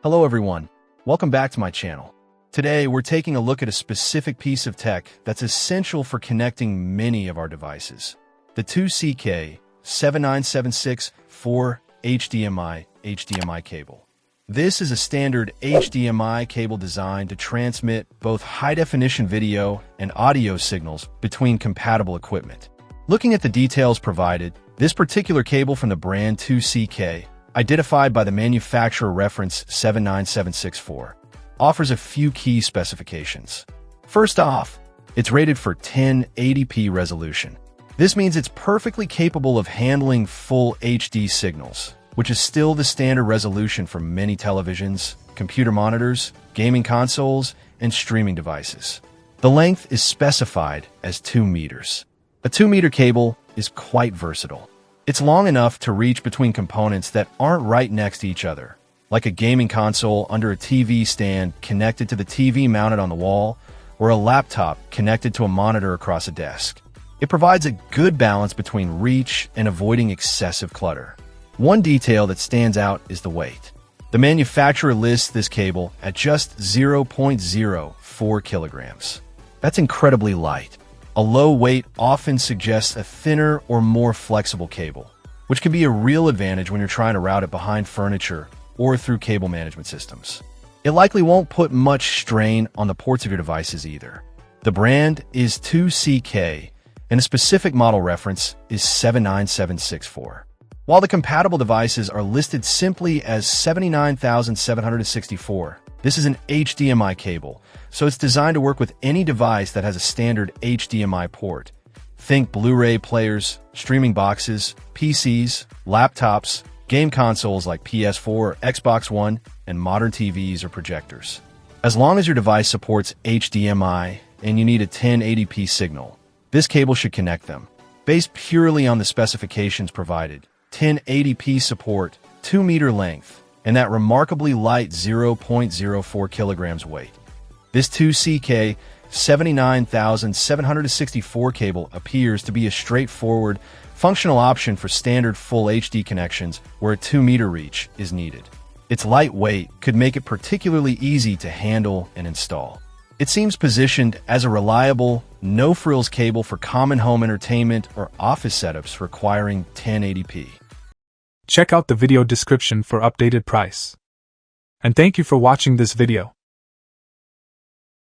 Hello everyone, welcome back to my channel. Today we're taking a look at a specific piece of tech that's essential for connecting many of our devices. The 2CK79764 HDMI cable. This is a standard HDMI cable designed to transmit both high-definition video and audio signals between compatible equipment. Looking at the details provided, this particular cable from the brand 2CK, identified by the manufacturer reference 79764, offers a few key specifications. First off, it's rated for 1080p resolution. This means it's perfectly capable of handling full HD signals, which is still the standard resolution for many televisions, computer monitors, gaming consoles, and streaming devices. The length is specified as 2 meters. A 2-meter cable is quite versatile. It's long enough to reach between components that aren't right next to each other, like a gaming console under a TV stand connected to the TV mounted on the wall, or a laptop connected to a monitor across a desk. It provides a good balance between reach and avoiding excessive clutter. One detail that stands out is the weight. The manufacturer lists this cable at just 0.04 kilograms. That's incredibly light. A low weight often suggests a thinner or more flexible cable, which can be a real advantage when you're trying to route it behind furniture or through cable management systems. It likely won't put much strain on the ports of your devices either. The brand is 2CK, and a specific model reference is 79764. While the compatible devices are listed simply as 79764, this is an HDMI cable, so it's designed to work with any device that has a standard HDMI port. Think Blu-ray players, streaming boxes, PCs, laptops, game consoles like PS4 or Xbox One, and modern TVs or projectors. As long as your device supports HDMI and you need a 1080p signal, this cable should connect them. Based purely on the specifications provided, 1080p support, 2-meter length, and that remarkably light 0.04 kilograms weight. This 2CK 79764 cable appears to be a straightforward, functional option for standard full HD connections where a 2-meter reach is needed. Its lightweight could make it particularly easy to handle and install. It seems positioned as a reliable, no-frills cable for common home entertainment or office setups requiring 1080p. Check out the video description for updated price. And thank you for watching this video.